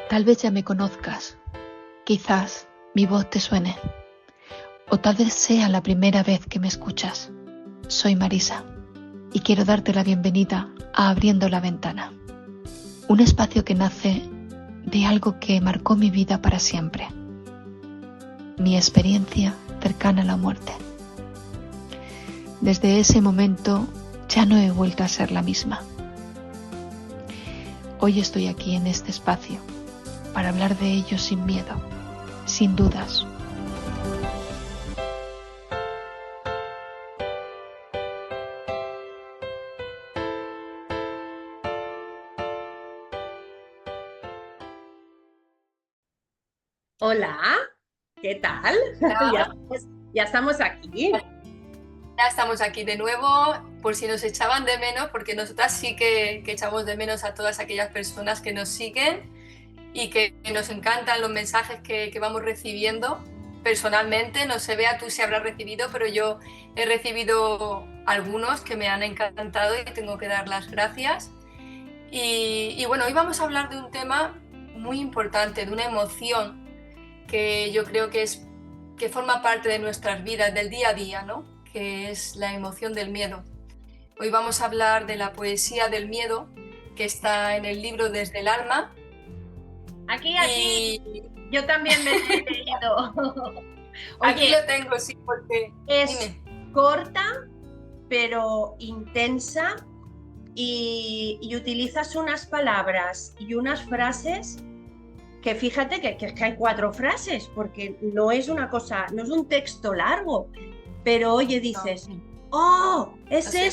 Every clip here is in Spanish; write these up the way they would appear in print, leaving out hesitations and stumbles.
Tal vez ya me conozcas, quizás mi voz te suene, o tal vez sea la primera vez que me escuchas. Soy Marisa y quiero darte la bienvenida a Abriendo la Ventana, un espacio que nace de algo que marcó mi vida para siempre, mi experiencia cercana a la muerte. Desde ese momento ya no he vuelto a ser la misma. Hoy estoy aquí en este espacio para hablar de ello sin miedo, sin dudas. Hola, ¿qué tal? Hola. Ya estamos aquí. Ya estamos aquí de nuevo, por si nos echaban de menos, porque nosotras sí que echamos de menos a todas aquellas personas que nos siguen y que nos encantan los mensajes que vamos recibiendo. Personalmente, no sé, Bea, tú si habrás recibido, pero yo he recibido algunos que me han encantado y tengo que dar las gracias. Y bueno, hoy vamos a hablar de un tema muy importante, de una emoción que yo creo que forma parte de nuestras vidas, del día a día, ¿no? Que es la emoción del miedo. Hoy vamos a hablar de la poesía del miedo, que está en el libro Desde el alma. Aquí, Y yo también me lo he leído. aquí Oye, lo tengo, sí, porque... es Dime. corta, pero intensa y utilizas unas palabras y unas frases que fíjate que hay 4 frases, porque no es una cosa, no es un texto largo, pero oye, No, dices, oh, no sé.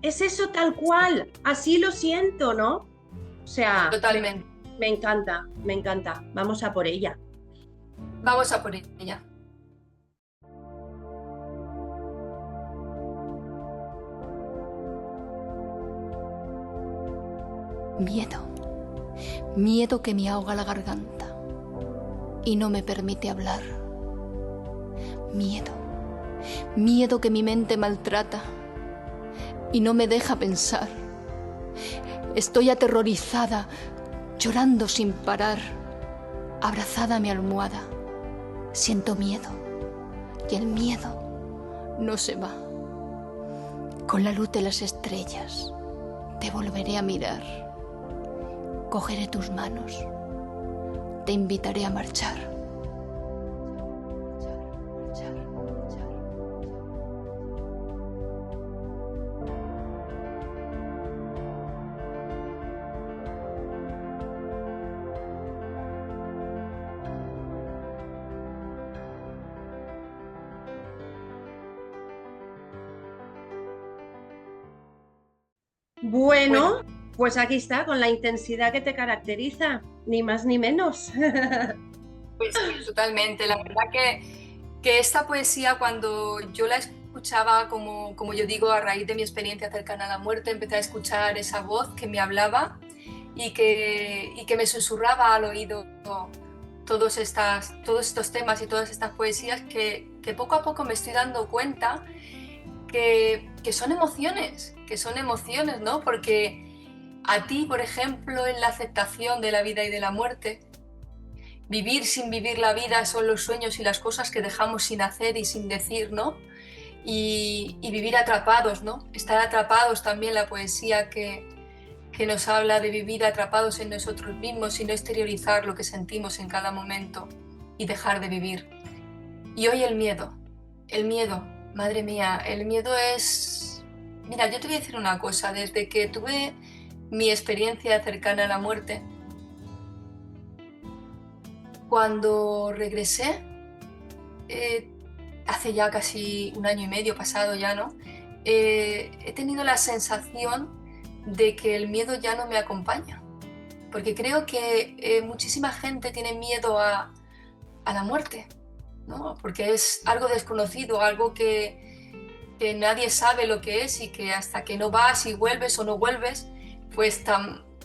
es eso tal cual, así lo siento, ¿no? O sea, Totalmente. me encanta, me encanta. Vamos a por ella. Vamos a por ella. Miedo, miedo que me ahoga la garganta y no me permite hablar. Miedo, miedo que mi mente maltrata y no me deja pensar. Estoy aterrorizada, llorando sin parar, abrazada a mi almohada. Siento miedo y el miedo no se va. Con la luz de las estrellas te volveré a mirar. Cogeré tus manos, te invitaré a marchar. Bueno, pues aquí está, con la intensidad que te caracteriza, ni más ni menos. Pues sí, totalmente. La verdad que esta poesía, cuando yo la escuchaba, como yo digo, a raíz de mi experiencia cercana a la muerte, empecé a escuchar esa voz que me hablaba y que me susurraba al oído todos estos temas y todas estas poesías que poco a poco me estoy dando cuenta que son emociones, ¿no? Porque a ti, por ejemplo, en la aceptación de la vida y de la muerte, vivir sin vivir la vida son los sueños y las cosas que dejamos sin hacer y sin decir, ¿no? Y vivir atrapados, ¿no? Estar atrapados también la poesía que nos habla de vivir atrapados en nosotros mismos y no exteriorizar lo que sentimos en cada momento y dejar de vivir. Y hoy el miedo, madre mía, el miedo es... Mira, yo te voy a decir una cosa, desde que tuve mi experiencia cercana a la muerte, cuando regresé, eh, hace ya casi un año y medio pasado ya, ¿no? He tenido la sensación de que el miedo ya no me acompaña, porque creo que muchísima gente tiene miedo a la muerte, ¿no? Porque es algo desconocido, algo que nadie sabe lo que es y que hasta que no vas y vuelves o no vuelves, pues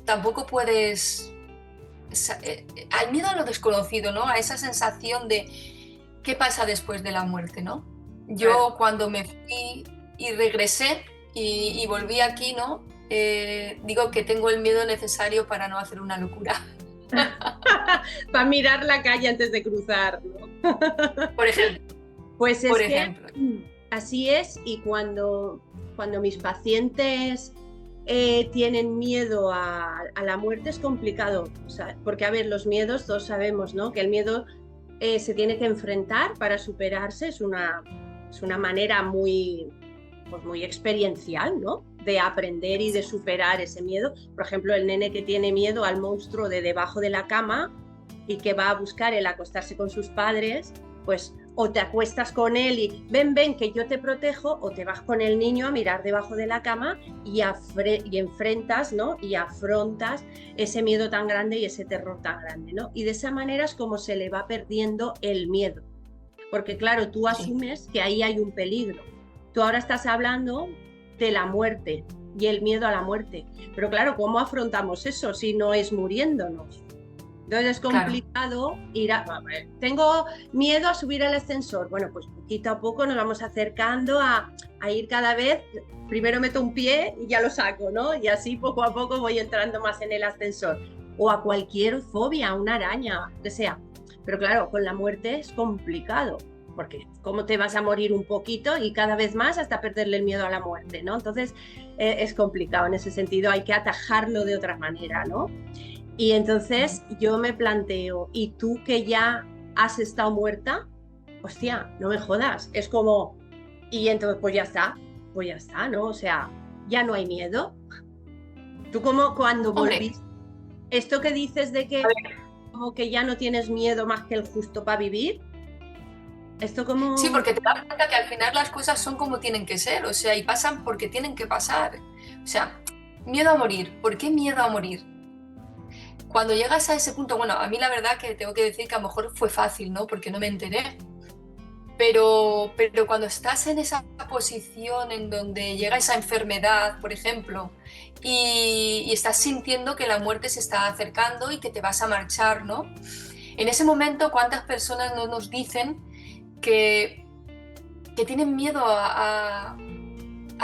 tampoco puedes... Hay miedo a lo desconocido, ¿no? A esa sensación de qué pasa después de la muerte, ¿no? Claro. Yo cuando me fui y regresé y volví aquí, ¿no? Digo que tengo el miedo necesario para no hacer una locura. Para mirar la calle antes de cruzar, ¿no? Por ejemplo. Pues es Por que ejemplo. así es, y cuando mis pacientes tienen miedo a la muerte es complicado, o sea, porque a ver, los miedos todos sabemos, ¿no? Que el miedo se tiene que enfrentar para superarse, es una manera muy, pues muy experiencial, ¿no? De aprender y de superar ese miedo. Por ejemplo, el nene que tiene miedo al monstruo de debajo de la cama y que va a buscar el acostarse con sus padres, pues o te acuestas con él y ven, que yo te protejo, o te vas con el niño a mirar debajo de la cama y enfrentas, ¿no? Y afrontas ese miedo tan grande y ese terror tan grande, ¿no? Y de esa manera es como se le va perdiendo el miedo. Porque claro, tú asumes que ahí hay un peligro. Tú ahora estás hablando de la muerte y el miedo a la muerte. Pero claro, ¿cómo afrontamos eso si no es muriéndonos? Entonces es complicado ir a ver, tengo miedo a subir al ascensor. Bueno, pues poquito a poco nos vamos acercando a ir cada vez. Primero meto un pie y ya lo saco, ¿no? Y así poco a poco voy entrando más en el ascensor. O a cualquier fobia, una araña, que sea. Pero claro, con la muerte es complicado, porque cómo te vas a morir un poquito y cada vez más hasta perderle el miedo a la muerte, ¿no? Entonces es complicado en ese sentido, hay que atajarlo de otra manera, ¿no? Y entonces yo me planteo, ¿y tú que ya has estado muerta? Hostia, no me jodas, es como, y entonces pues ya está, ¿no? O sea, ya no hay miedo. Tú como cuando volviste, esto que dices de que como que ya no tienes miedo más que el justo para vivir, esto como... Sí, porque te das cuenta que al final las cosas son como tienen que ser, o sea, y pasan porque tienen que pasar. O sea, miedo a morir. ¿Por qué miedo a morir? Cuando llegas a ese punto, bueno, a mí la verdad que tengo que decir que a lo mejor fue fácil, ¿no? Porque no me enteré. Pero cuando estás en esa posición en donde llega esa enfermedad, por ejemplo, y estás sintiendo que la muerte se está acercando y que te vas a marchar, ¿no? En ese momento, ¿cuántas personas no nos dicen que tienen miedo a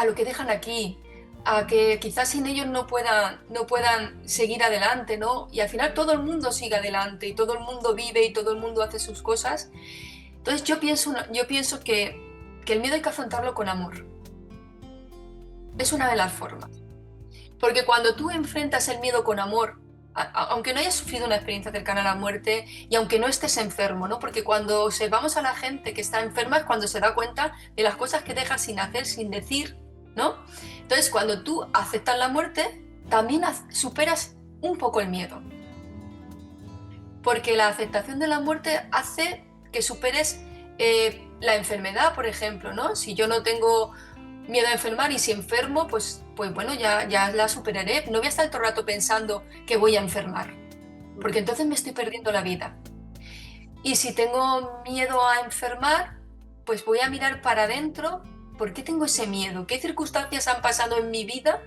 lo que dejan aquí? A que quizás sin ellos no puedan seguir adelante, ¿no? Y al final todo el mundo sigue adelante y todo el mundo vive y todo el mundo hace sus cosas. Entonces yo pienso que el miedo hay que afrontarlo con amor. Es una de las formas. Porque cuando tú enfrentas el miedo con amor, aunque no hayas sufrido una experiencia cercana a la muerte y aunque no estés enfermo, ¿no? Porque cuando observamos a la gente que está enferma es cuando se da cuenta de las cosas que deja sin hacer, sin decir, ¿no? Entonces, cuando tú aceptas la muerte, también superas un poco el miedo. Porque la aceptación de la muerte hace que superes la enfermedad, por ejemplo, ¿no? Si yo no tengo miedo a enfermar y si enfermo, pues bueno, ya la superaré. No voy a estar todo el rato pensando que voy a enfermar, porque entonces me estoy perdiendo la vida. Y si tengo miedo a enfermar, pues voy a mirar para adentro. ¿Por qué tengo ese miedo? ¿Qué circunstancias han pasado en mi vida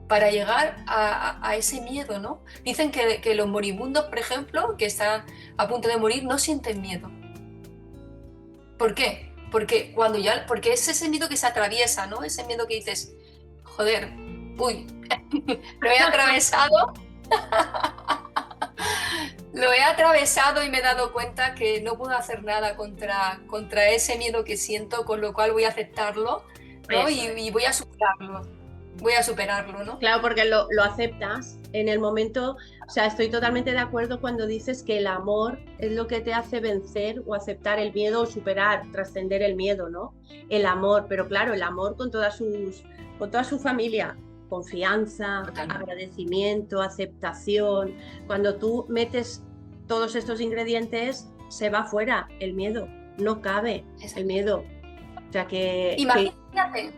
para llegar a ese miedo, ¿no? Dicen que los moribundos, por ejemplo, que están a punto de morir, no sienten miedo. ¿Por qué? Porque es ese miedo que se atraviesa, ¿no? Ese miedo que dices, joder, uy, lo he atravesado. Lo he atravesado y me he dado cuenta que no puedo hacer nada contra ese miedo que siento, con lo cual voy a aceptarlo, ¿no? Y voy a superarlo, ¿no? Claro, porque lo aceptas en el momento. O sea, estoy totalmente de acuerdo cuando dices que el amor es lo que te hace vencer o aceptar el miedo o superar, trascender el miedo, ¿no? El amor, pero claro, el amor con toda su familia. Confianza, agradecimiento, aceptación. Cuando tú metes todos estos ingredientes, se va fuera el miedo, no cabe el miedo. O sea que... Imagínate.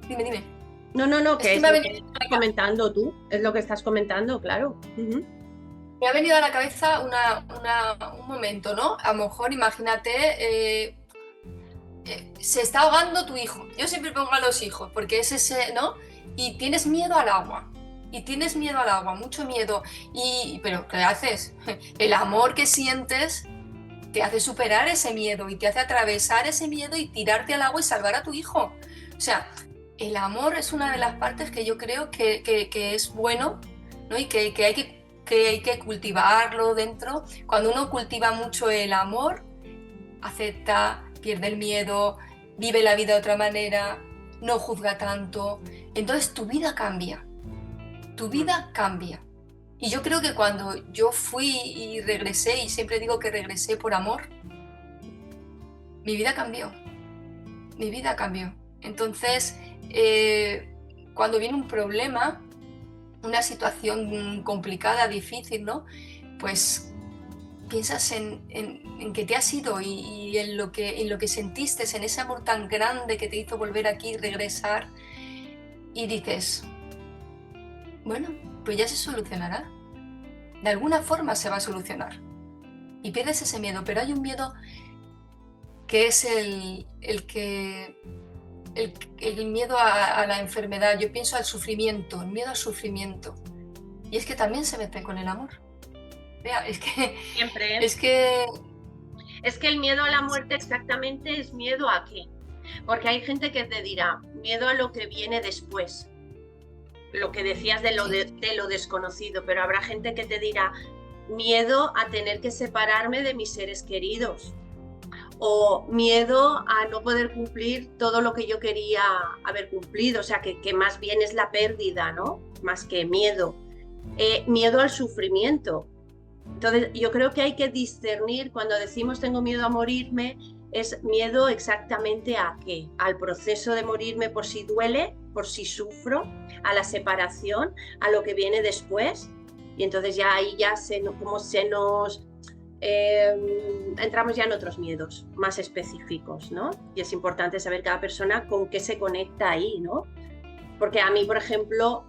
Dime. No, que es lo que estás comentando tú, es lo que estás comentando, claro. Me ha venido a la cabeza un momento, ¿no? A lo mejor imagínate, se está ahogando tu hijo. Yo siempre pongo a los hijos, porque es ese, ¿no? Y tienes miedo al agua, mucho miedo. Pero ¿qué haces? El amor que sientes te hace superar ese miedo y te hace atravesar ese miedo y tirarte al agua y salvar a tu hijo. O sea, el amor es una de las partes que yo creo que es bueno, ¿no? Y que hay que que hay que cultivarlo dentro. Cuando uno cultiva mucho el amor, acepta, pierde el miedo, vive la vida de otra manera, no juzga tanto, entonces tu vida cambia, tu vida cambia. Y yo creo que cuando yo fui y regresé, y siempre digo que regresé por amor, mi vida cambió, mi vida cambió. Entonces, cuando viene un problema, una situación complicada, difícil, ¿no? Pues piensas en que te has ido y en lo que sentiste, en ese amor tan grande que te hizo volver aquí, regresar, y dices, bueno, pues ya se solucionará. De alguna forma se va a solucionar. Y pierdes ese miedo, pero hay un miedo que es el miedo a la enfermedad. Yo pienso al sufrimiento, el miedo al sufrimiento. Y es que también se mete con el amor. Vea, es que... Siempre. Es que el miedo a la muerte exactamente es miedo a qué. Porque hay gente que te dirá, miedo a lo que viene después. Lo que decías de lo desconocido, pero habrá gente que te dirá, miedo a tener que separarme de mis seres queridos. O miedo a no poder cumplir todo lo que yo quería haber cumplido, o sea, que más bien es la pérdida, ¿no? Más que miedo. Miedo al sufrimiento. Entonces, yo creo que hay que discernir cuando decimos tengo miedo a morirme, es miedo exactamente a qué, al proceso de morirme por si duele, por si sufro, a la separación, a lo que viene después. Y entonces ya ahí ya entramos ya en otros miedos más específicos, ¿no? Y es importante saber cada persona con qué se conecta ahí, ¿no? Porque a mí, por ejemplo,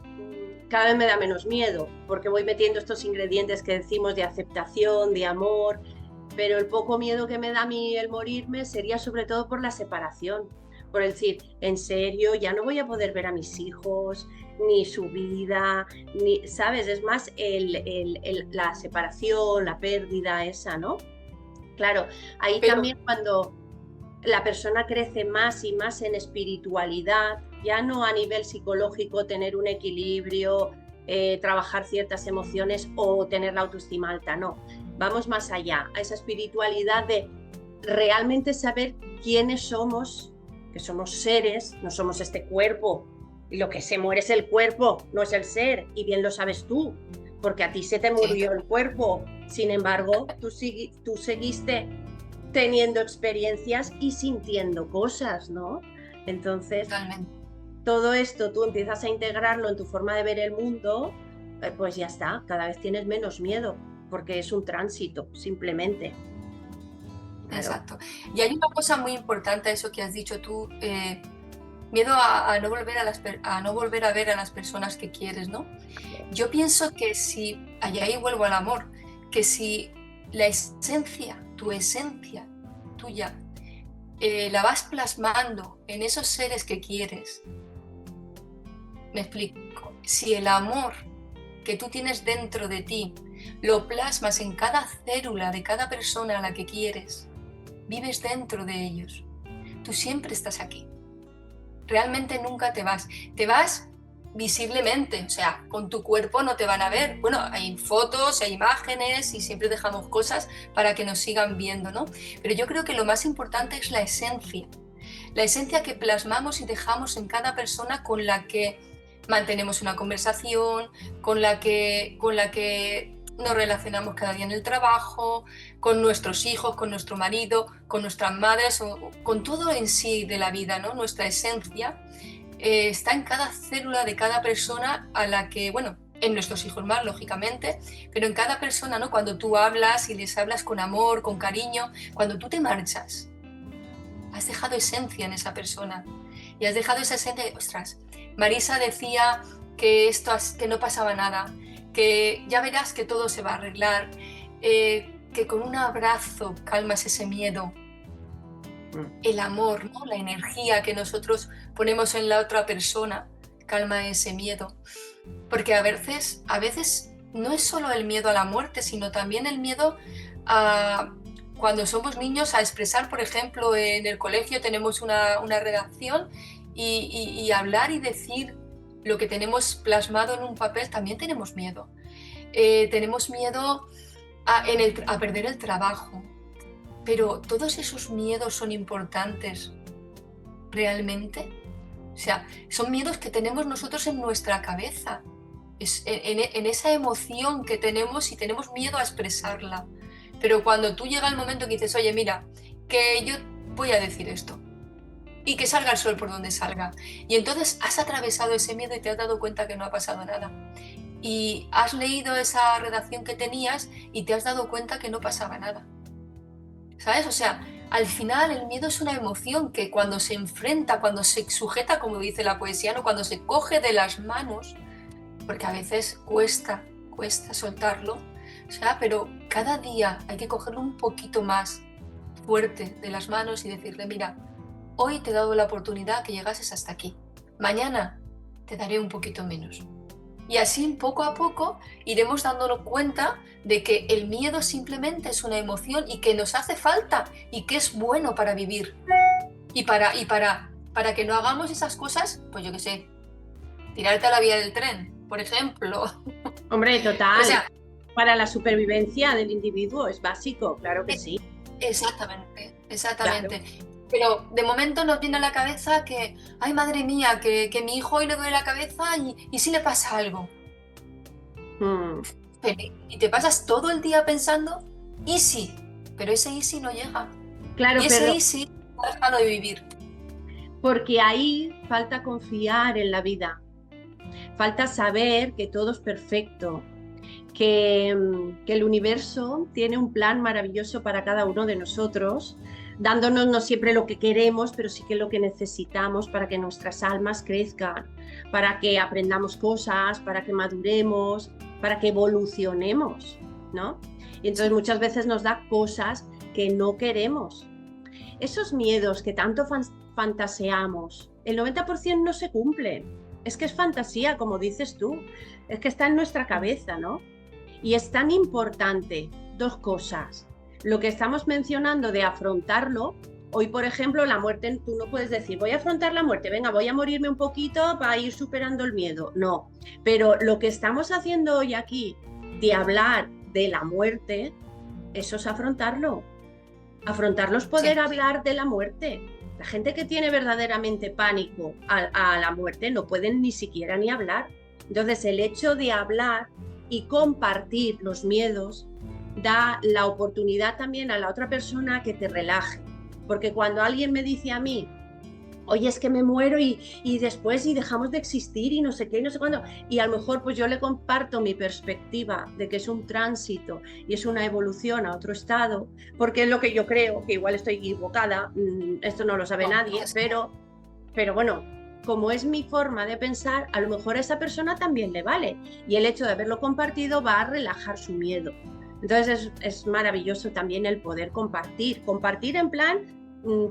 cada vez me da menos miedo, porque voy metiendo estos ingredientes que decimos de aceptación, de amor, pero el poco miedo que me da a mí el morirme sería sobre todo por la separación, por decir, en serio, ya no voy a poder ver a mis hijos, ni su vida, ni, ¿sabes? Es más la separación, la pérdida esa, ¿no? Claro, ahí también cuando la persona crece más y más en espiritualidad, ya no a nivel psicológico tener un equilibrio, trabajar ciertas emociones o tener la autoestima alta, no. Vamos más allá, a esa espiritualidad de realmente saber quiénes somos, que somos seres, no somos este cuerpo, y lo que se muere es el cuerpo, no es el ser, y bien lo sabes tú, porque a ti se te murió el cuerpo, sin embargo, tú seguiste teniendo experiencias y sintiendo cosas, ¿no? Entonces, totalmente. Todo esto tú empiezas a integrarlo en tu forma de ver el mundo, pues ya está, cada vez tienes menos miedo, porque es un tránsito, simplemente. Claro. Exacto. Y hay una cosa muy importante, eso que has dicho tú, miedo a no volver a ver a las personas que quieres, ¿no? Yo pienso que si, ahí vuelvo al amor, que si la esencia, tu esencia tuya, la vas plasmando en esos seres que quieres, me explico, si el amor que tú tienes dentro de ti lo plasmas en cada célula de cada persona a la que quieres, vives dentro de ellos, tú siempre estás aquí, realmente nunca te vas visiblemente, o sea, con tu cuerpo no te van a ver, bueno, hay fotos, hay imágenes y siempre dejamos cosas para que nos sigan viendo, ¿no? Pero yo creo que lo más importante es la esencia que plasmamos y dejamos en cada persona con la que mantenemos una conversación, con la que nos relacionamos cada día en el trabajo, con nuestros hijos, con nuestro marido, con nuestras madres, con todo en sí de la vida, ¿no? Nuestra esencia está en cada célula de cada persona a la que, bueno, en nuestros hijos más, lógicamente, pero en cada persona, ¿no? Cuando tú hablas y les hablas con amor, con cariño, cuando tú te marchas, has dejado esencia en esa persona y has dejado esa esencia de, ostras, Marisa decía que no pasaba nada, que ya verás que todo se va a arreglar, que con un abrazo calmas ese miedo, el amor, ¿no? La energía que nosotros ponemos en la otra persona calma ese miedo, porque a veces no es solo el miedo a la muerte, sino también el miedo a cuando somos niños a expresar, por ejemplo, en el colegio tenemos una redacción y hablar y decir lo que tenemos plasmado en un papel, también tenemos miedo. tenemos miedo a perder el trabajo. Pero ¿todos esos miedos son importantes realmente? O sea, son miedos que tenemos nosotros en nuestra cabeza. En esa emoción que tenemos y tenemos miedo a expresarla. Pero cuando tú llega el momento que dices, oye, mira, que yo voy a decir esto y que salga el sol por donde salga. Y entonces has atravesado ese miedo y te has dado cuenta que no ha pasado nada. Y has leído esa redacción que tenías y te has dado cuenta que no pasaba nada. ¿Sabes? O sea, al final el miedo es una emoción que cuando se enfrenta, cuando se sujeta, como dice la poesía, ¿no? Cuando se coge de las manos, porque a veces cuesta soltarlo, o sea, pero cada día hay que cogerlo un poquito más fuerte de las manos y decirle, mira, hoy te he dado la oportunidad que llegases hasta aquí, mañana te daré un poquito menos. Y así poco a poco iremos dándonos cuenta de que el miedo simplemente es una emoción y que nos hace falta y que es bueno para vivir. Y para que no hagamos esas cosas, pues yo qué sé, tirarte a la vía del tren, por ejemplo. Hombre, total. O sea, para la supervivencia del individuo es básico, claro que sí. Exactamente. Claro. Pero de momento nos viene a la cabeza que, ay madre mía, que mi hijo hoy le duele la cabeza y si le pasa algo. Y te pasas todo el día pensando, easy, pero ese easy no llega. Claro, y ese easy ha dejado de vivir. Porque ahí falta confiar en la vida, falta saber que todo es perfecto, que el universo tiene un plan maravilloso para cada uno de nosotros, dándonos no siempre lo que queremos, pero sí que lo que necesitamos para que nuestras almas crezcan, para que aprendamos cosas, para que maduremos, para que evolucionemos, ¿no? Y entonces muchas veces nos da cosas que no queremos. Esos miedos que tanto fantaseamos, el 90% no se cumplen. Es que es fantasía, como dices tú. Es que está en nuestra cabeza, ¿no? Y es tan importante, dos cosas. Lo que estamos mencionando de afrontarlo. Hoy, por ejemplo, la muerte, tú no puedes decir, voy a afrontar la muerte, venga, voy a morirme un poquito para ir superando el miedo. No, pero lo que estamos haciendo hoy aquí, de hablar de la muerte, eso es afrontarlo. Afrontarlo es poder hablar de la muerte. La gente que tiene verdaderamente pánico a la muerte no pueden ni siquiera ni hablar. Entonces, el hecho de hablar y compartir los miedos da la oportunidad también a la otra persona que te relaje. Porque cuando alguien me dice a mí, oye, es que me muero y después y dejamos de existir y no sé qué y no sé cuándo, y a lo mejor pues yo le comparto mi perspectiva de que es un tránsito y es una evolución a otro estado, porque es lo que yo creo, que igual estoy equivocada, esto no lo sabe nadie, pero bueno, como es mi forma de pensar, a lo mejor a esa persona también le vale, y el hecho de haberlo compartido va a relajar su miedo. Entonces es maravilloso también el poder compartir en plan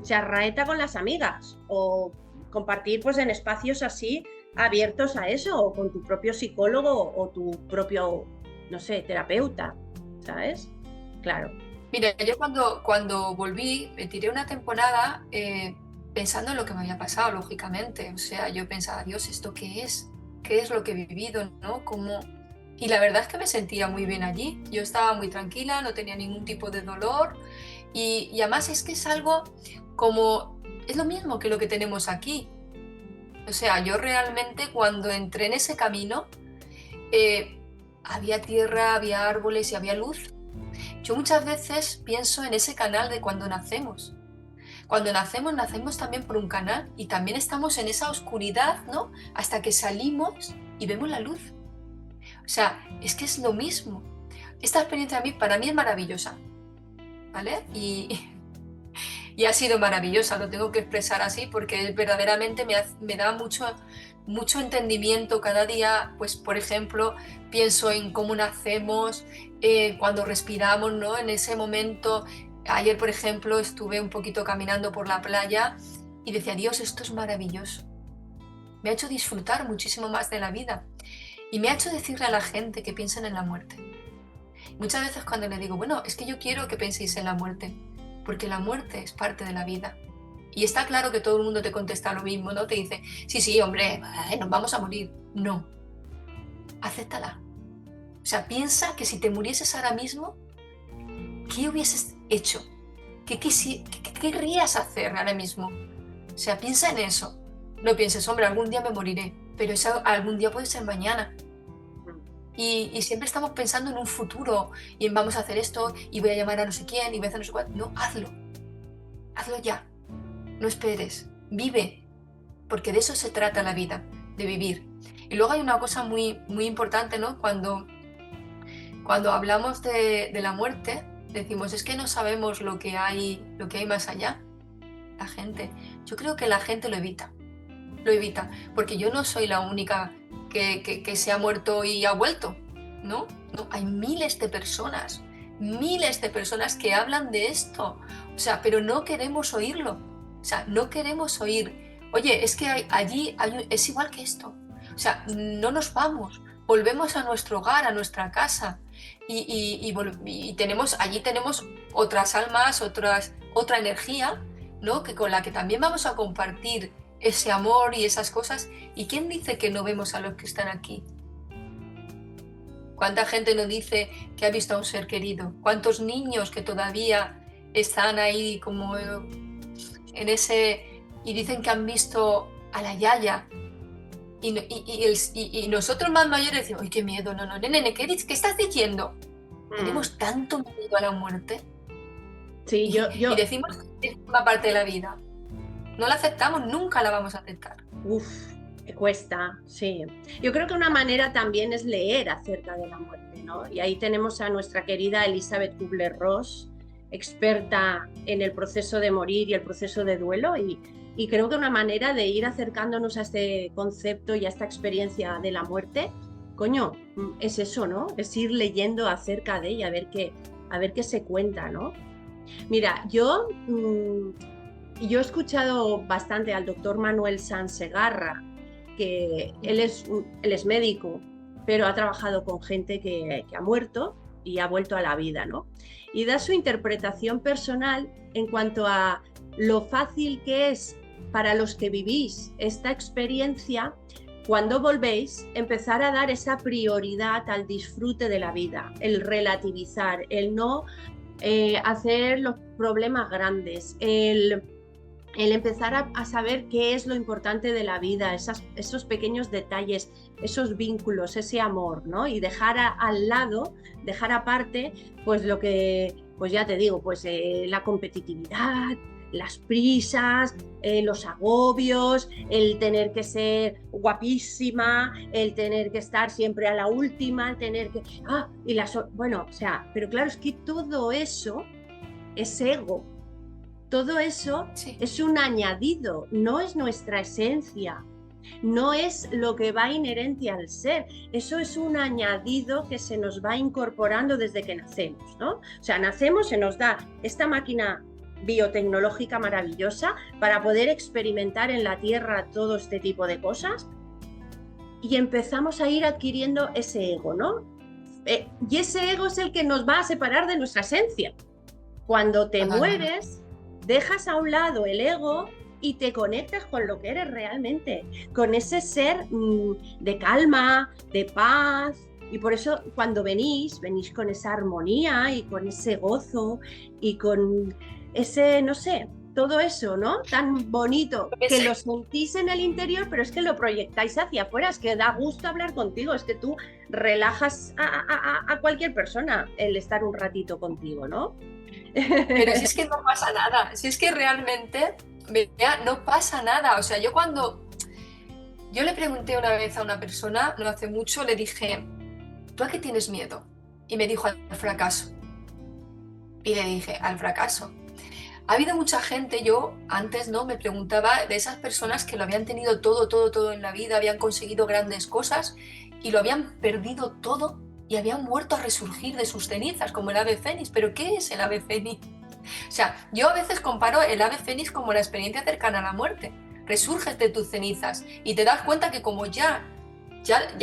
charraeta con las amigas, o compartir pues en espacios así abiertos a eso, o con tu propio psicólogo o tu propio, no sé, terapeuta, ¿sabes? Claro. Mira, yo cuando volví, me tiré una temporada pensando en lo que me había pasado, lógicamente. O sea, yo pensaba, Dios, ¿esto qué es? ¿Qué es lo que he vivido? ¿No? Y la verdad es que me sentía muy bien allí. Yo estaba muy tranquila, no tenía ningún tipo de dolor. Y además es que es algo como, es lo mismo que lo que tenemos aquí. O sea, yo realmente cuando entré en ese camino, había tierra, había árboles y había luz. Yo muchas veces pienso en ese canal de cuando nacemos. Cuando nacemos también por un canal y también estamos en esa oscuridad, ¿no? Hasta que salimos y vemos la luz. O sea, es que es lo mismo. Esta experiencia para mí es maravillosa. ¿Vale? Y ha sido maravillosa, lo tengo que expresar así porque verdaderamente me da mucho entendimiento cada día. Pues por ejemplo, pienso en cómo nacemos, cuando respiramos, ¿no? En ese momento, ayer por ejemplo estuve un poquito caminando por la playa y decía, Dios, esto es maravilloso. Me ha hecho disfrutar muchísimo más de la vida y me ha hecho decirle a la gente que piensen en la muerte. Muchas veces cuando le digo, bueno, es que yo quiero que penséis en la muerte, porque la muerte es parte de la vida. Y está claro que todo el mundo te contesta lo mismo, ¿no? Te dice, sí, hombre, nos vamos a morir. No, acéptala. O sea, piensa que si te murieses ahora mismo, ¿qué hubieses hecho? ¿Qué querrías hacer ahora mismo? O sea, piensa en eso. No pienses, hombre, algún día me moriré, pero eso algún día puede ser mañana. Y siempre estamos pensando en un futuro y en vamos a hacer esto y voy a llamar a no sé quién y voy a hacer no sé cuál. No, hazlo. Hazlo ya. No esperes. Vive. Porque de eso se trata la vida, de vivir. Y luego hay una cosa muy, muy importante, ¿no? Cuando hablamos de la muerte, decimos, es que no sabemos lo que hay más allá. La gente. Yo creo que la gente lo evita. Lo evita. Porque yo no soy la única que se ha muerto y ha vuelto, ¿no? No, hay miles de personas que hablan de esto, o sea, pero no queremos oírlo, o sea, no queremos oír, oye, es que es igual que esto, o sea, no nos vamos, volvemos a nuestro hogar, a nuestra casa, y allí tenemos otras almas, otra energía, ¿no? Con la que también vamos a compartir ese amor y esas cosas. ¿Y quién dice que no vemos a los que están aquí? ¿Cuánta gente nos dice que ha visto a un ser querido? ¿Cuántos niños que todavía están ahí como en ese... y dicen que han visto a la yaya? Y nosotros más mayores decimos, ¡ay, qué miedo! No, nene, ¿qué estás diciendo? Tenemos tanto miedo a la muerte. Sí, y decimos que es una parte de la vida. No la aceptamos, nunca la vamos a aceptar. Cuesta, sí. Yo creo que una manera también es leer acerca de la muerte, ¿no? Y ahí tenemos a nuestra querida Elizabeth Kubler-Ross, experta en el proceso de morir y el proceso de duelo, y creo que una manera de ir acercándonos a este concepto y a esta experiencia de la muerte, coño, es eso, ¿no? Es ir leyendo acerca de ella, a ver qué se cuenta, ¿no? Mira, yo he escuchado bastante al doctor Manuel Sanz Segarra, que él es médico, pero ha trabajado con gente que ha muerto y ha vuelto a la vida, ¿no? Y da su interpretación personal en cuanto a lo fácil que es para los que vivís esta experiencia, cuando volvéis, empezar a dar esa prioridad al disfrute de la vida, el relativizar, el no hacer los problemas grandes, el empezar a saber qué es lo importante de la vida, esos pequeños detalles, esos vínculos, ese amor, ¿no? Y dejar al lado, dejar aparte, pues lo que, pues ya te digo, pues la competitividad, las prisas, los agobios, el tener que ser guapísima, el tener que estar siempre a la última, el tener que... bueno, o sea, pero claro, es que todo eso es ego. Todo eso sí. Es un añadido, no es nuestra esencia, no es lo que va inherente al ser, eso es un añadido que se nos va incorporando desde que nacemos, ¿no? O sea, nacemos, se nos da esta máquina biotecnológica maravillosa para poder experimentar en la Tierra todo este tipo de cosas, y empezamos a ir adquiriendo ese ego, ¿no? Y ese ego es el que nos va a separar de nuestra esencia. Cuando te mueres, dejas a un lado el ego y te conectas con lo que eres realmente, con ese ser de calma, de paz. Y por eso cuando venís con esa armonía y con ese gozo y con ese, no sé, todo eso, ¿no? Tan bonito, que lo sentís en el interior, pero es que lo proyectáis hacia afuera, es que da gusto hablar contigo, es que tú relajas a cualquier persona el estar un ratito contigo, ¿no? Pero si es que no pasa nada, si es que realmente no pasa nada. O sea, yo le pregunté una vez a una persona, no hace mucho, le dije, ¿tú a qué tienes miedo? Y me dijo, al fracaso. Y le dije, ¿al fracaso? Ha habido mucha gente, yo antes no me preguntaba de esas personas que lo habían tenido todo en la vida, habían conseguido grandes cosas y lo habían perdido todo y habían vuelto a resurgir de sus cenizas, como el ave fénix. ¿Pero qué es el ave fénix? O sea, yo a veces comparo el ave fénix como la experiencia cercana a la muerte. Resurges de tus cenizas y te das cuenta que como ya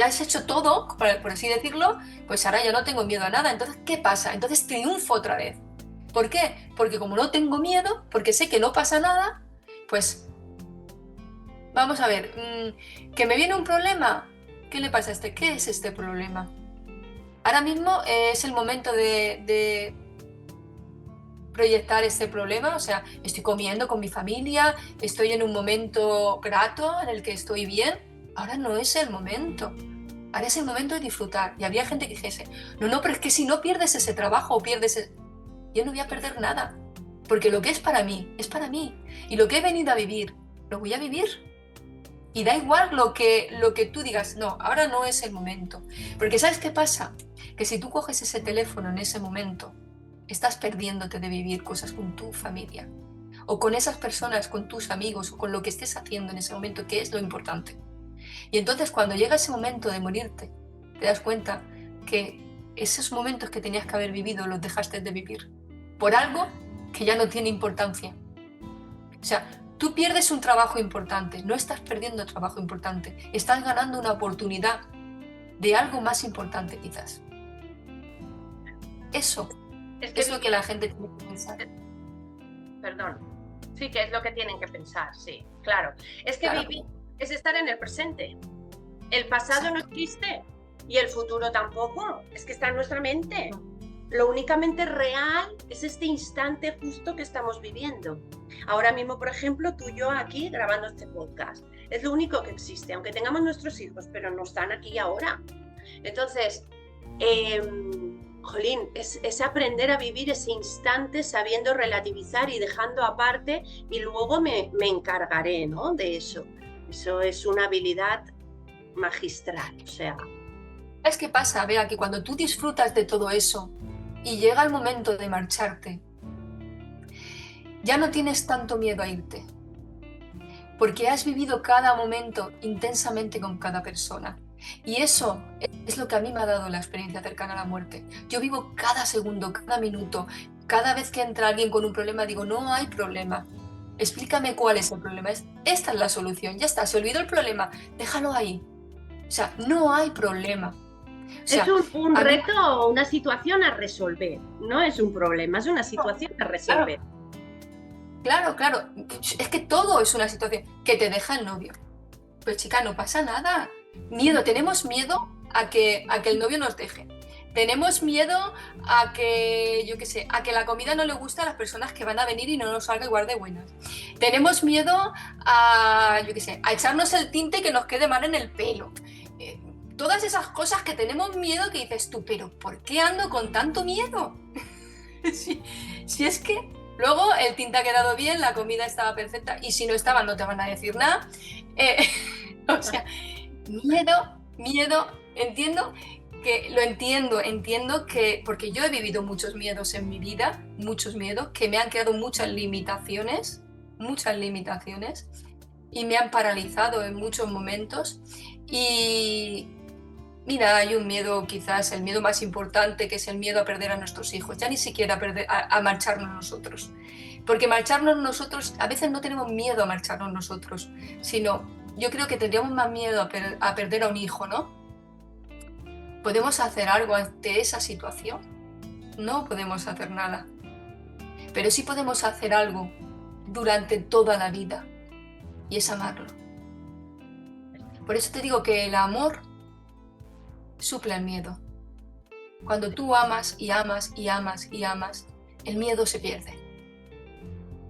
has hecho todo, por así decirlo, pues ahora ya no tengo miedo a nada. Entonces, ¿qué pasa? Entonces triunfo otra vez. ¿Por qué? Porque como no tengo miedo, porque sé que no pasa nada, pues vamos a ver, ¿que me viene un problema? ¿Qué le pasa a este? ¿Qué es este problema? Ahora mismo es el momento de proyectar ese problema, o sea, estoy comiendo con mi familia, estoy en un momento grato en el que estoy bien. Ahora no es el momento. Ahora es el momento de disfrutar. Y había gente que dijese, no, pero es que si no pierdes ese trabajo o pierdes... Yo no voy a perder nada. Porque lo que es para mí, es para mí. Y lo que he venido a vivir, lo voy a vivir. Y da igual lo que tú digas, no, ahora no es el momento. Porque ¿sabes qué pasa? Que si tú coges ese teléfono en ese momento, estás perdiéndote de vivir cosas con tu familia. O con esas personas, con tus amigos, o con lo que estés haciendo en ese momento, que es lo importante. Y entonces cuando llega ese momento de morirte, te das cuenta que esos momentos que tenías que haber vivido los dejaste de vivir por algo que ya no tiene importancia. O sea, tú pierdes un trabajo importante, no estás perdiendo trabajo importante, estás ganando una oportunidad de algo más importante quizás. Eso es lo que la gente tiene que pensar. Perdón. Sí, que es lo que tienen que pensar, sí, claro. Es que Claro. vivir es estar en el presente. El pasado no existe y el futuro tampoco. Es que está en nuestra mente. Lo únicamente real es este instante justo que estamos viviendo. Ahora mismo, por ejemplo, tú y yo aquí grabando este podcast. Es lo único que existe, aunque tengamos nuestros hijos, pero no están aquí ahora. Entonces, jolín, es aprender a vivir ese instante sabiendo relativizar y dejando aparte, y luego me encargaré, ¿no?, de eso. Eso es una habilidad magistral, o sea. ¿Sabes qué pasa, Bea? Que cuando tú disfrutas de todo eso y llega el momento de marcharte, ya no tienes tanto miedo a irte, porque has vivido cada momento intensamente con cada persona. Y eso es lo que a mí me ha dado la experiencia cercana a la muerte. Yo vivo cada segundo, cada minuto, cada vez que entra alguien con un problema digo, no hay problema. Explícame cuál es el problema. Esta es la solución, ya está, se olvidó el problema, déjalo ahí. O sea, no hay problema. O sea, es un reto o una situación a resolver, no es un problema, es una situación a resolver. Claro, es que todo es una situación que te deja el novio. Pues chica, no pasa nada. Miedo, tenemos miedo a que el novio nos deje. Tenemos miedo a que, yo qué sé, a que la comida no le guste a las personas que van a venir y no nos salga igual de buenas. Tenemos miedo a, yo qué sé, a echarnos el tinte que nos quede mal en el pelo. Todas esas cosas que tenemos miedo que dices tú, pero ¿por qué ando con tanto miedo? si es que luego el tinte ha quedado bien, la comida estaba perfecta y si no estaba no te van a decir nada. O sea, miedo, entiendo que, porque yo he vivido muchos miedos en mi vida, muchos miedos, que me han creado muchas limitaciones, y me han paralizado en muchos momentos. Y mira, hay un miedo, quizás el miedo más importante, que es el miedo a perder a nuestros hijos, ya ni siquiera a marcharnos nosotros. Porque marcharnos nosotros, a veces no tenemos miedo a marcharnos nosotros, sino yo creo que tendríamos más miedo a perder a un hijo, ¿no? ¿Podemos hacer algo ante esa situación? No podemos hacer nada. Pero sí podemos hacer algo durante toda la vida, y es amarlo. Por eso te digo que el amor suple el miedo. Cuando tú amas y amas y amas y amas, el miedo se pierde.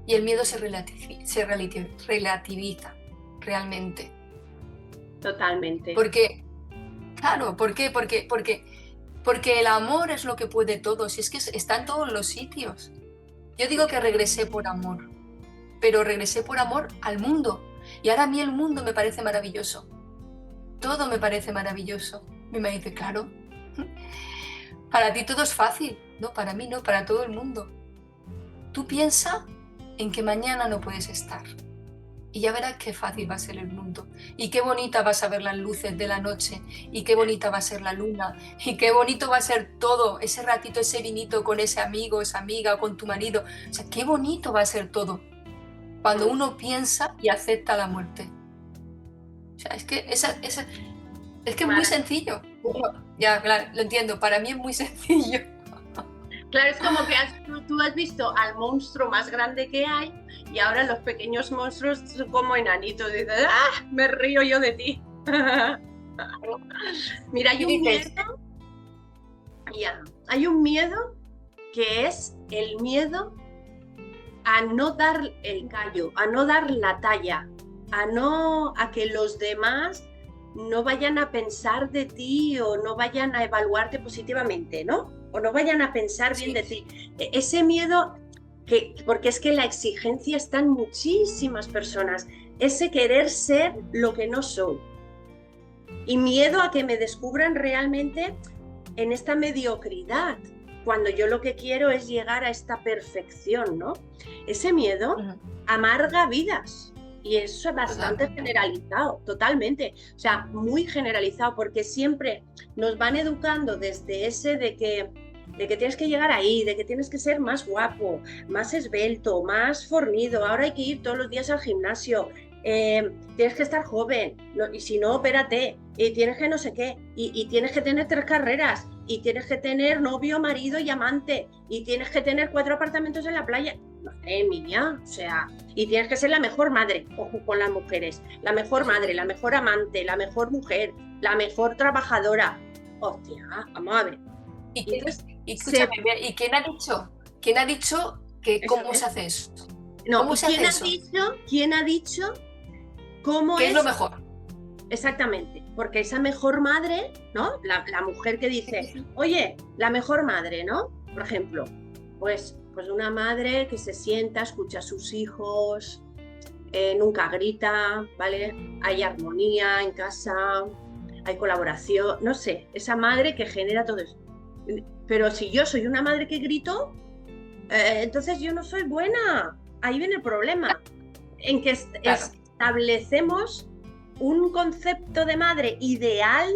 Y el miedo se relativiza realmente. Totalmente. Porque, claro, ¿por qué? Porque el amor es lo que puede todo, si es que está en todos los sitios. Yo digo que regresé por amor, pero regresé por amor al mundo. Y ahora a mí el mundo me parece maravilloso. Todo me parece maravilloso. Y me dice, claro, para ti todo es fácil. No, para mí no, para todo el mundo. Tú piensa en que mañana no puedes estar. Y ya verás qué fácil va a ser el mundo. Y qué bonita vas a ver las luces de la noche. Y qué bonita va a ser la luna. Y qué bonito va a ser todo. Ese ratito, ese vinito con ese amigo, esa amiga, o con tu marido. O sea, qué bonito va a ser todo. Cuando uno piensa y acepta la muerte. O sea, es que es muy sencillo. Ya, claro, lo entiendo. Para mí es muy sencillo. Claro, es como que tú has visto al monstruo más grande que hay y ahora los pequeños monstruos son como enanitos. Y dices, ¡ah! Me río yo de ti. Mira, hay un miedo. Ya. Hay un miedo que es el miedo a no dar el callo, a no dar la talla, a que los demás no vayan a pensar de ti o no vayan a evaluarte positivamente, ¿no? O no vayan a pensar bien de ti. Ese miedo, porque es que la exigencia está en muchísimas personas, ese querer ser lo que no soy. Y miedo a que me descubran realmente en esta mediocridad, cuando yo lo que quiero es llegar a esta perfección, ¿no? Ese miedo amarga vidas y eso es bastante generalizado, totalmente, o sea, muy generalizado, porque siempre nos van educando desde ese de que tienes que llegar ahí, de que tienes que ser más guapo, más esbelto, más fornido, ahora hay que ir todos los días al gimnasio, tienes que estar joven, y si no, espérate, y tienes que no sé qué, y tienes que tener 3 carreras, y tienes que tener novio, marido y amante, y tienes que tener 4 apartamentos en la playa. Madre mía, o sea, y tienes que ser la mejor madre, ojo con las mujeres, la mejor madre, la mejor amante, la mejor mujer, la mejor trabajadora. Hostia, vamos a ver. ¿Y quién ha dicho? ¿Quién ha dicho que cómo se hace eso? No, ¿quién ha dicho cómo ¿qué es lo mejor? Exactamente, porque esa mejor madre, ¿no? La mujer que dice, oye, la mejor madre, ¿no? Por ejemplo, pues una madre que se sienta, escucha a sus hijos, nunca grita, ¿vale? Hay armonía en casa, hay colaboración, no sé, esa madre que genera todo eso. Pero si yo soy una madre que grito, entonces yo no soy buena. Ahí viene el problema, en que establecemos un concepto de madre ideal,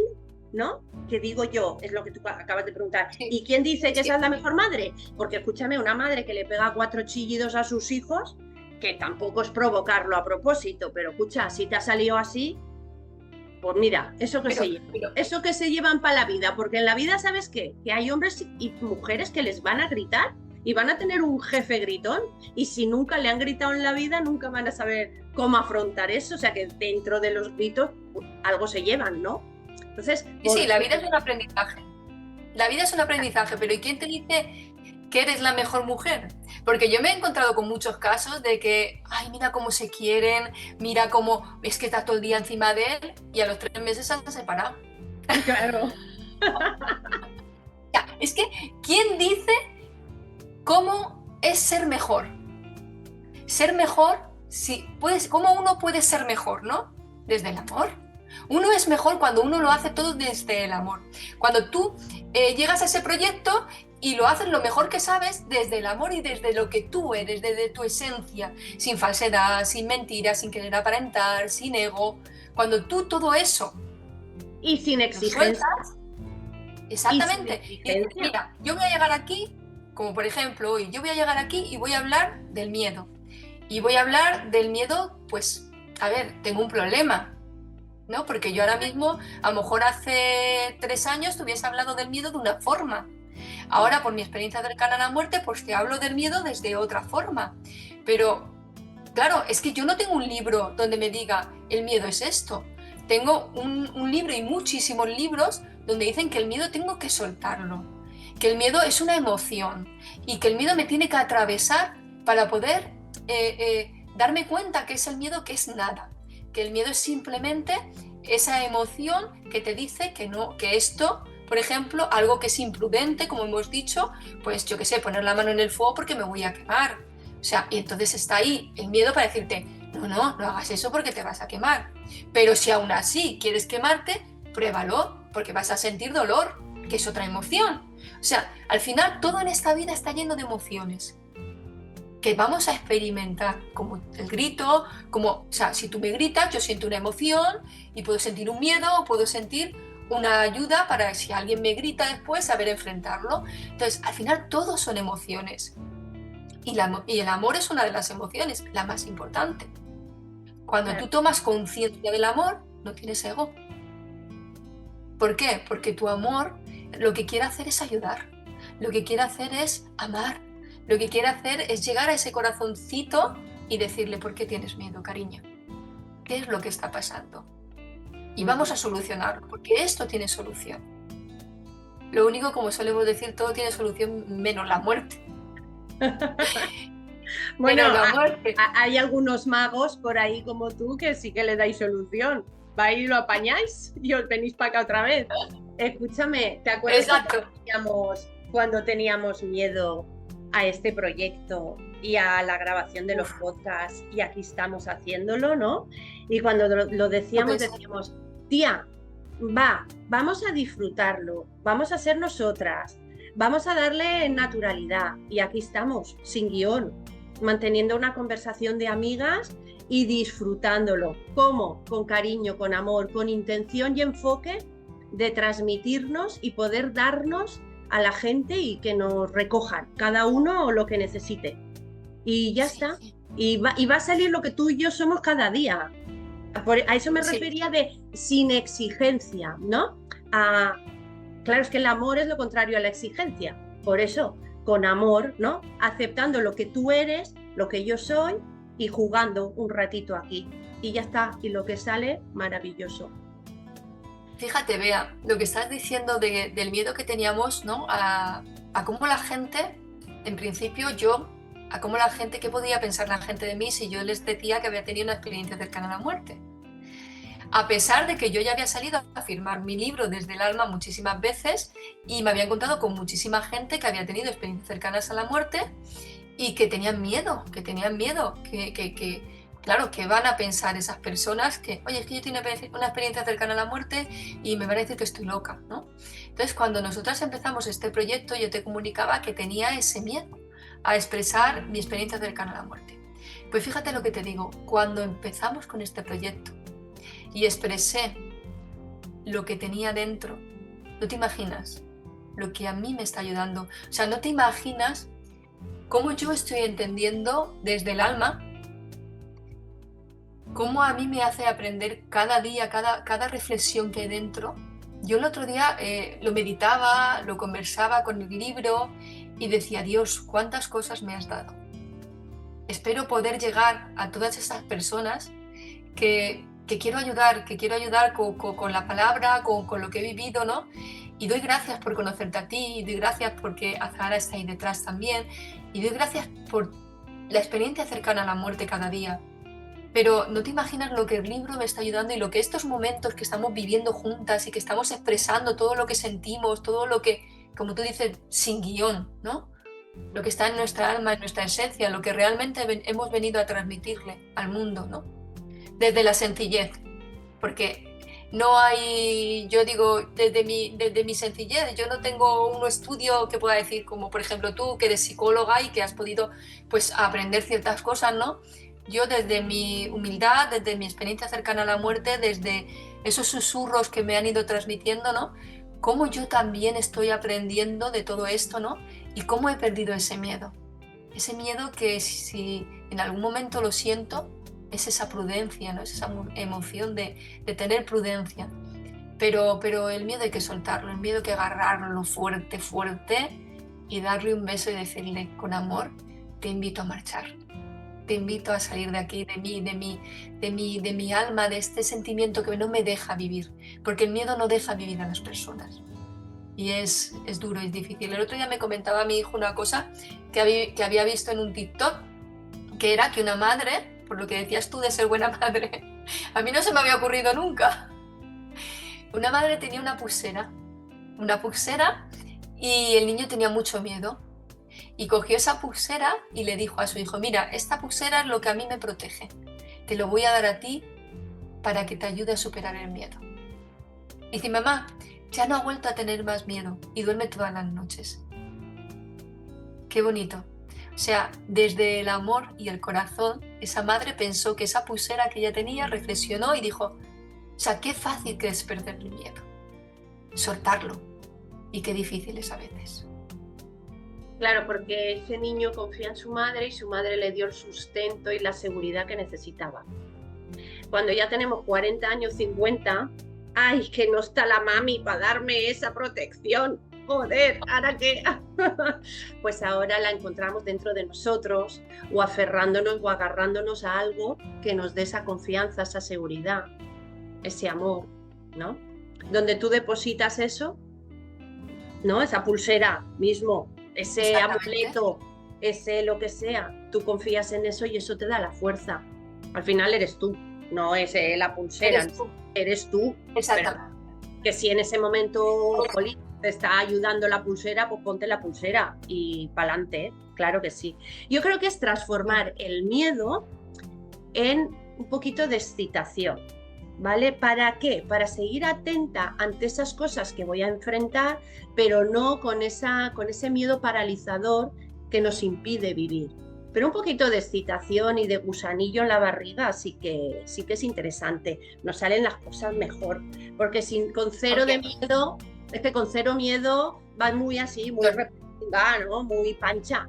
¿no? Que digo yo, es lo que tú acabas de preguntar. Sí. ¿Y quién dice que esa es la mejor madre? Porque escúchame, una madre que le pega 4 chillidos a sus hijos, que tampoco es provocarlo a propósito, pero escucha, si te ha salido así, pues mira, eso que se llevan para la vida, porque en la vida, ¿sabes qué? Que hay hombres y mujeres que les van a gritar y van a tener un jefe gritón, y si nunca le han gritado en la vida, nunca van a saber cómo afrontar eso, o sea que dentro de los gritos algo se llevan, ¿no? Entonces, sí, la vida es un aprendizaje. La vida es un aprendizaje, pero ¿y quién te dice que eres la mejor mujer? Porque yo me he encontrado con muchos casos de que, ay, mira cómo se quieren, mira cómo es que está todo el día encima de él, y a los 3 meses se han separado. Claro. Es que, ¿quién dice cómo es ser mejor? Ser mejor, ¿cómo uno puede ser mejor, no? Desde el amor. Uno es mejor cuando uno lo hace todo desde el amor. Cuando tú llegas a ese proyecto y lo haces lo mejor que sabes desde el amor y desde lo que tú eres, desde tu esencia, sin falsedad, sin mentiras, sin querer aparentar, sin ego. Cuando tú todo eso... Y sin exigencias. Exactamente. Y mira, yo voy a llegar aquí, como por ejemplo hoy, yo voy a llegar aquí y voy a hablar del miedo. Y voy a hablar del miedo, pues, a ver, tengo un problema, ¿no? Porque yo ahora mismo, a lo mejor hace 3 años te hubiese hablado del miedo de una forma. Ahora, por mi experiencia cercana a la muerte, pues te hablo del miedo desde otra forma. Pero, claro, es que yo no tengo un libro donde me diga, el miedo es esto. Tengo un libro y muchísimos libros donde dicen que el miedo tengo que soltarlo, que el miedo es una emoción y que el miedo me tiene que atravesar para poder darme cuenta que es el miedo, que es nada, que el miedo es simplemente esa emoción que te dice que no, que esto, por ejemplo, algo que es imprudente, como hemos dicho, pues yo qué sé, poner la mano en el fuego porque me voy a quemar. O sea, y entonces está ahí el miedo para decirte, no hagas eso porque te vas a quemar. Pero si aún así quieres quemarte, pruébalo, porque vas a sentir dolor, que es otra emoción. O sea, al final todo en esta vida está lleno de emociones que vamos a experimentar, como el grito, o sea, si tú me gritas, yo siento una emoción y puedo sentir un miedo o puedo sentir una ayuda para, si alguien me grita después, saber enfrentarlo. Entonces, al final todos son emociones y el amor es una de las emociones, la más importante. Cuando tú tomas conciencia del amor, no tienes ego. ¿Por qué? Porque tu amor lo que quiere hacer es ayudar, lo que quiere hacer es amar, lo que quiere hacer es llegar a ese corazoncito y decirle, ¿por qué tienes miedo, cariño? ¿Qué es lo que está pasando? Y vamos a solucionarlo, porque esto tiene solución. Lo único, como solemos decir, todo tiene solución menos la muerte. Bueno, Menos la muerte. hay algunos magos por ahí como tú que sí que le dais solución. Vais y lo apañáis y os venís para acá otra vez. Escúchame, ¿te acuerdas Exacto. cuando teníamos miedo a este proyecto y a la grabación de los podcasts y aquí estamos haciéndolo, ¿no? Y cuando lo decíamos, tía, vamos a disfrutarlo, vamos a ser nosotras, vamos a darle naturalidad y aquí estamos, sin guión, manteniendo una conversación de amigas y disfrutándolo. ¿Cómo? Con cariño, con amor, con intención y enfoque de transmitirnos y poder darnos a la gente y que nos recojan, cada uno lo que necesite. Y ya está. Y va a salir lo que tú y yo somos cada día. A eso me refería de sin exigencia, ¿no? Claro, es que el amor es lo contrario a la exigencia. Por eso, con amor, ¿no? Aceptando lo que tú eres, lo que yo soy y jugando un ratito aquí. Y ya está. Y lo que sale, maravilloso. Fíjate, Bea, lo que estás diciendo del miedo que teníamos, ¿no? A cómo la gente, en principio a cómo la gente, qué podía pensar la gente de mí si yo les decía que había tenido una experiencia cercana a la muerte. A pesar de que yo ya había salido a firmar mi libro desde el alma muchísimas veces y me había encontrado con muchísima gente que había tenido experiencias cercanas a la muerte y que tenían miedo, claro, que van a pensar esas personas que, oye, es que yo tengo una experiencia cercana a la muerte y me van a decir que estoy loca, ¿no? Entonces, cuando nosotras empezamos este proyecto, yo te comunicaba que tenía ese miedo a expresar mi experiencia cercana a la muerte. Pues fíjate lo que te digo, cuando empezamos con este proyecto y expresé lo que tenía dentro, no te imaginas lo que a mí me está ayudando. O sea, no te imaginas cómo yo estoy entendiendo desde el alma, cómo a mí me hace aprender cada día, cada reflexión que hay dentro. Yo el otro día lo meditaba, lo conversaba con el libro y decía, Dios, ¿cuántas cosas me has dado? Espero poder llegar a todas esas personas que quiero ayudar, con la palabra, con lo que he vivido, ¿no? Y doy gracias por conocerte a ti, y doy gracias porque Azahara está ahí detrás también, y doy gracias por la experiencia cercana a la muerte cada día. Pero no te imaginas lo que el libro me está ayudando y lo que estos momentos que estamos viviendo juntas y que estamos expresando todo lo que sentimos, todo lo que, como tú dices, sin guión, ¿no? Lo que está en nuestra alma, en nuestra esencia, lo que realmente hemos venido a transmitirle al mundo, ¿no? Desde la sencillez, porque no hay, yo digo, desde mi sencillez, yo no tengo un estudio que pueda decir, como por ejemplo tú, que eres psicóloga y que has podido pues aprender ciertas cosas, ¿no? Yo desde mi humildad, desde mi experiencia cercana a la muerte, desde esos susurros que me han ido transmitiendo, ¿no? Cómo yo también estoy aprendiendo de todo esto, ¿no? Y cómo he perdido ese miedo. Ese miedo que si en algún momento lo siento, es esa prudencia, ¿no? Es esa emoción de tener prudencia. Pero el miedo hay que soltarlo, el miedo hay que agarrarlo fuerte, fuerte y darle un beso y decirle con amor, te invito a marchar. Te invito a salir de aquí, de mi alma, de este sentimiento que no me deja vivir, porque el miedo no deja vivir a las personas. Y es duro, es difícil. El otro día me comentaba mi hijo una cosa que había visto en un TikTok, que era que una madre, por lo que decías tú de ser buena madre, a mí no se me había ocurrido nunca. Una madre tenía una pulsera y el niño tenía mucho miedo. Y cogió esa pulsera y le dijo a su hijo, mira, esta pulsera es lo que a mí me protege. Te lo voy a dar a ti para que te ayude a superar el miedo. Y dice, mamá, ya no ha vuelto a tener más miedo y duerme todas las noches. Qué bonito. O sea, desde el amor y el corazón, esa madre pensó que esa pulsera que ella tenía, reflexionó y dijo, o sea, qué fácil que es perder el miedo. Soltarlo. Y qué difícil es a veces. Claro, porque ese niño confía en su madre y su madre le dio el sustento y la seguridad que necesitaba. Cuando ya tenemos 40 años, 50, ¡ay, que no está la mami para darme esa protección! Joder, ¿ahora qué? Pues ahora la encontramos dentro de nosotros o aferrándonos o agarrándonos a algo que nos dé esa confianza, esa seguridad, ese amor, ¿no? Donde tú depositas eso, ¿no? Esa pulsera mismo, ese Exactamente. amuleto, ese lo que sea, tú confías en eso y eso te da la fuerza. Al final eres tú, no es la pulsera, Eres tú. pero Exactamente. que si en ese momento, jolín, te está ayudando la pulsera, pues ponte la pulsera y pa'lante, claro que sí. Yo creo que es transformar el miedo en un poquito de excitación, ¿vale? ¿Para qué? Para seguir atenta ante esas cosas que voy a enfrentar, pero no con ese miedo paralizador que nos impide vivir. Pero un poquito de excitación y de gusanillo en la barriga sí que es interesante. Nos salen las cosas mejor. Porque con cero de miedo, es que con cero miedo vas muy así, muy repetida, ¿no? Muy pancha.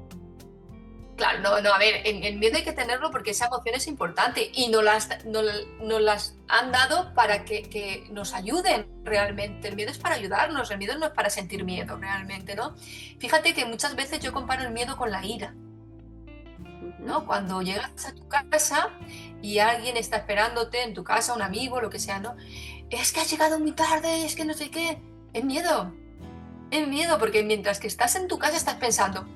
Claro, no, a ver, el miedo hay que tenerlo porque esa emoción es importante y nos las han dado para que nos ayuden realmente. El miedo es para ayudarnos, el miedo no es para sentir miedo realmente, ¿no? Fíjate que muchas veces yo comparo el miedo con la ira, ¿no? Cuando llegas a tu casa y alguien está esperándote en tu casa, un amigo, lo que sea, ¿no? Es que has llegado muy tarde, es que no sé qué. Es miedo, porque mientras que estás en tu casa estás pensando,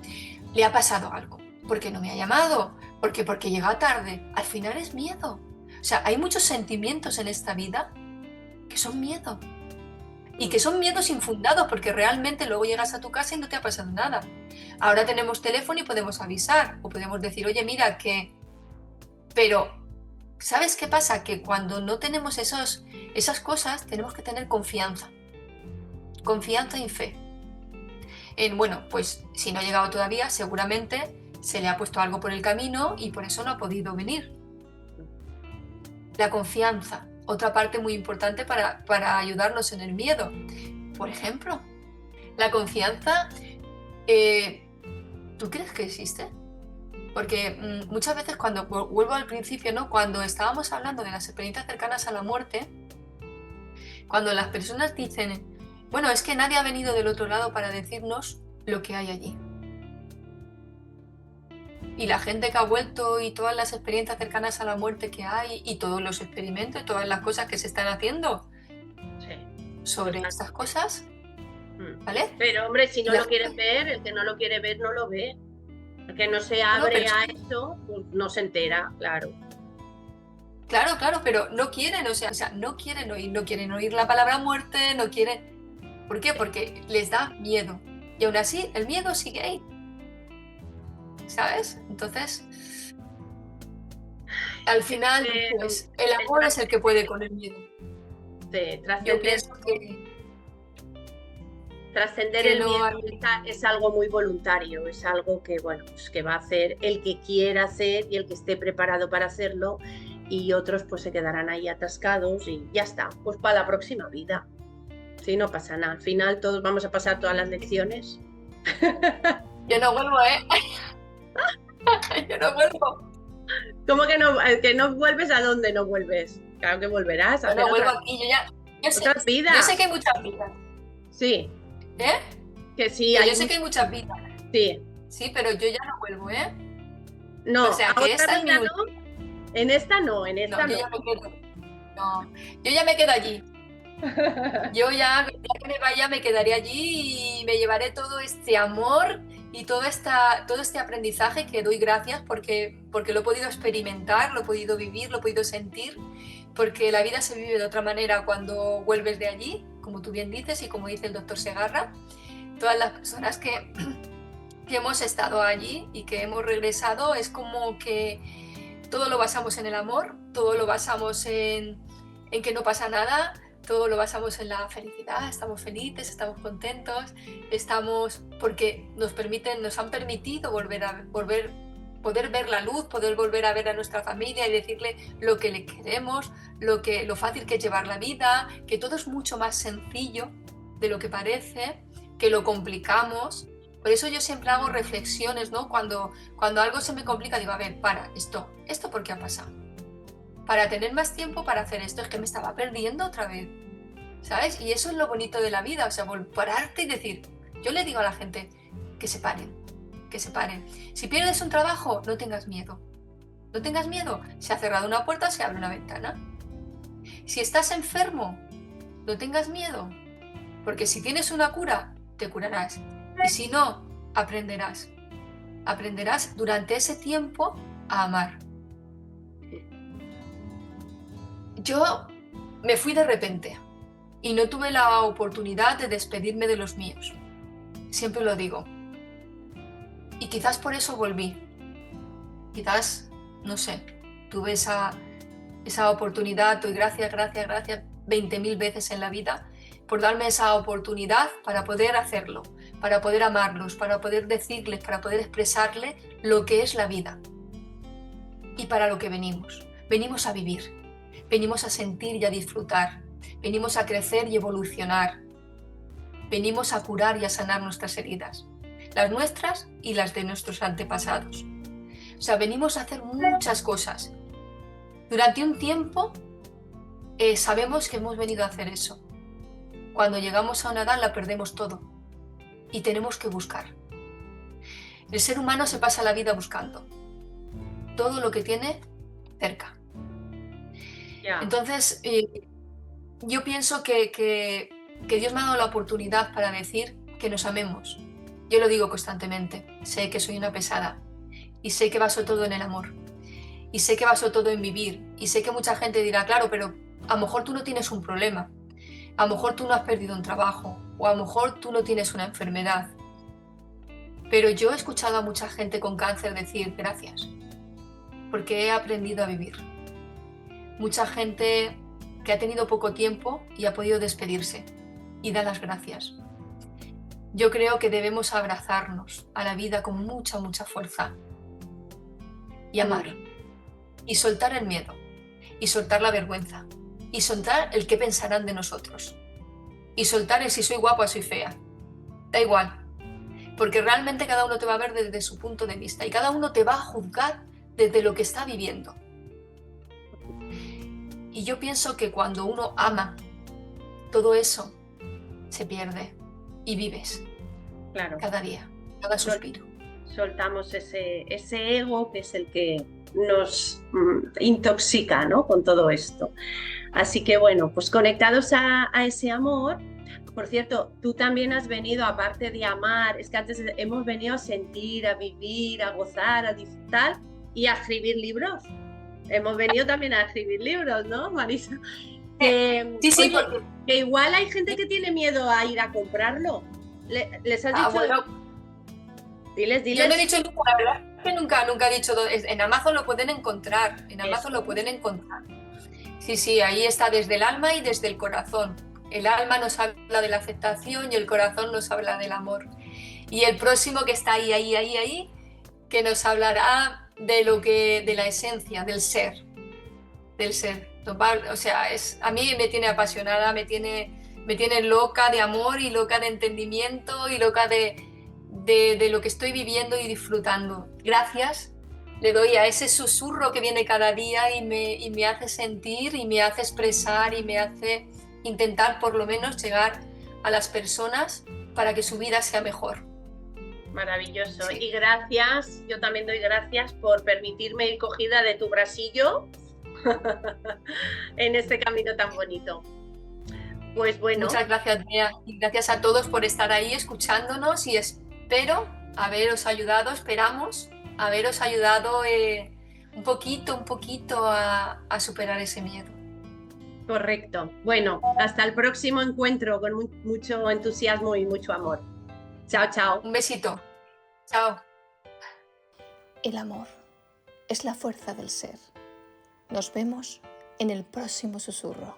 le ha pasado algo. ¿Por qué no me ha llamado? Porque llega tarde. Al final es miedo. O sea, hay muchos sentimientos en esta vida que son miedo. Y que son miedos infundados porque realmente luego llegas a tu casa y no te ha pasado nada. Ahora tenemos teléfono y podemos avisar o podemos decir, oye, mira que... Pero, ¿sabes qué pasa? Que cuando no tenemos esas cosas tenemos que tener confianza. Confianza y fe. Bueno, pues si no ha llegado todavía, seguramente se le ha puesto algo por el camino y por eso no ha podido venir. La confianza, otra parte muy importante para ayudarnos en el miedo. Por ejemplo, la confianza, ¿tú crees que existe? Porque muchas veces cuando vuelvo al principio, ¿no? Cuando estábamos hablando de las experiencias cercanas a la muerte, cuando las personas dicen, bueno, es que nadie ha venido del otro lado para decirnos lo que hay allí. Y la gente que ha vuelto y todas las experiencias cercanas a la muerte que hay y todos los experimentos, todas las cosas que se están haciendo sobre estas cosas, ¿vale? Pero hombre, si no lo quieres ver, el que no lo quiere ver no lo ve. El que no se abre a eso, pues no se entera, claro. Claro, pero no quieren, o sea, no quieren oír la palabra muerte, no quieren. ¿Por qué? Porque les da miedo. Y aún así, el miedo sigue ahí. ¿Sabes? Entonces, al final, pues, el amor es el que puede con el miedo. Yo pienso que trascender el miedo es algo muy voluntario, es algo que, bueno, pues que va a hacer el que quiera hacer y el que esté preparado para hacerlo, y otros pues se quedarán ahí atascados y ya está, pues para la próxima vida. Sí, no pasa nada, al final todos vamos a pasar todas las lecciones. Yo no vuelvo, Yo no vuelvo. ¿Cómo que no? ¿Que no vuelves? ¿A dónde no vuelves? Claro que volverás. Yo no vuelvo aquí, yo sé que hay muchas vidas. Sí. ¿Eh? Que sí. Yo sé que hay muchas vidas. Sí. Sí, pero yo ya no vuelvo, No, o sea, que esta es mi no. En esta no, en esta no. Yo ya me quedo allí. Yo ya que me vaya me quedaré allí y me llevaré todo este amor y todo este aprendizaje que doy gracias porque lo he podido experimentar, lo he podido vivir, lo he podido sentir, porque la vida se vive de otra manera cuando vuelves de allí, como tú bien dices y como dice el doctor Segarra. Todas las personas que hemos estado allí y que hemos regresado es como que todo lo basamos en el amor, todo lo basamos en que no pasa nada, todo lo basamos en la felicidad, estamos felices, estamos contentos, porque nos han permitido poder ver la luz, poder volver a ver a nuestra familia y decirle lo que le queremos, lo fácil que es llevar la vida, que todo es mucho más sencillo de lo que parece, que lo complicamos. Por eso yo siempre hago reflexiones, ¿no? Cuando algo se me complica, digo, a ver, ¿esto por qué ha pasado? Para tener más tiempo para hacer esto, es que me estaba perdiendo otra vez, ¿sabes? Y eso es lo bonito de la vida, o sea, pararte y decir, yo le digo a la gente que se paren. Si pierdes un trabajo, no tengas miedo, se ha cerrado una puerta, se abre una ventana. Si estás enfermo, no tengas miedo, porque si tienes una cura, te curarás. Y si no, aprenderás. Aprenderás durante ese tiempo a amar. Yo me fui de repente y no tuve la oportunidad de despedirme de los míos. Siempre lo digo. Y quizás por eso volví. Quizás, no sé, tuve esa oportunidad, doy gracias 20.000 veces en la vida por darme esa oportunidad para poder hacerlo, para poder amarlos, para poder decirles, para poder expresarles lo que es la vida y para lo que venimos. Venimos a vivir, venimos a sentir y a disfrutar, venimos a crecer y evolucionar, venimos a curar y a sanar nuestras heridas, las nuestras y las de nuestros antepasados. O sea, venimos a hacer muchas cosas. Durante un tiempo sabemos que hemos venido a hacer eso. Cuando llegamos a una edad la perdemos todo y tenemos que buscar. El ser humano se pasa la vida buscando todo lo que tiene cerca. Entonces, yo pienso que Dios me ha dado la oportunidad para decir que nos amemos. Yo lo digo constantemente. Sé que soy una pesada y sé que baso todo en el amor. Y sé que baso todo en vivir. Y sé que mucha gente dirá, claro, pero a lo mejor tú no tienes un problema. A lo mejor tú no has perdido un trabajo. O a lo mejor tú no tienes una enfermedad. Pero yo he escuchado a mucha gente con cáncer decir gracias. Porque he aprendido a vivir. Mucha gente que ha tenido poco tiempo y ha podido despedirse. Y da las gracias. Yo creo que debemos abrazarnos a la vida con mucha, mucha fuerza. Y amar. Y soltar el miedo. Y soltar la vergüenza. Y soltar el qué pensarán de nosotros. Y soltar el si soy guapa o soy fea. Da igual. Porque realmente cada uno te va a ver desde su punto de vista. Y cada uno te va a juzgar desde lo que está viviendo. Y yo pienso que cuando uno ama, todo eso se pierde. Y vives. Claro. Cada día. Cada suspiro. Soltamos ese ego que es el que nos intoxica, ¿no? Con todo esto. Así que bueno, pues conectados a ese amor. Por cierto, tú también has venido, aparte de amar, es que antes hemos venido a sentir, a vivir, a gozar, a disfrutar y a escribir libros. Hemos venido también a escribir libros, ¿no, Marisa? Sí, oye, porque... que igual hay gente que tiene miedo a ir a comprarlo. ¿Les has dicho? Bueno, diles. Yo no he dicho nunca, la verdad es que nunca he dicho. En Amazon lo pueden encontrar. En Amazon lo pueden encontrar. Sí, ahí está desde el alma y desde el corazón. El alma nos habla de la aceptación y el corazón nos habla del amor. Y el próximo que está ahí, que nos hablará de la esencia, del ser. O sea, a mí me tiene apasionada, me tiene loca de amor y loca de entendimiento y loca de lo que estoy viviendo y disfrutando. Gracias le doy a ese susurro que viene cada día y me hace sentir y me hace expresar y me hace intentar por lo menos llegar a las personas para que su vida sea mejor. Maravilloso. Sí. Y gracias, yo también doy gracias por permitirme ir cogida de tu brasillo en este camino tan bonito. Pues bueno. Muchas gracias, Bea, y gracias a todos por estar ahí escuchándonos y espero esperamos haberos ayudado un poquito a superar ese miedo. Correcto. Bueno, hasta el próximo encuentro con mucho entusiasmo y mucho amor. Chao, chao. Un besito. Chao. El amor es la fuerza del ser. Nos vemos en el próximo susurro.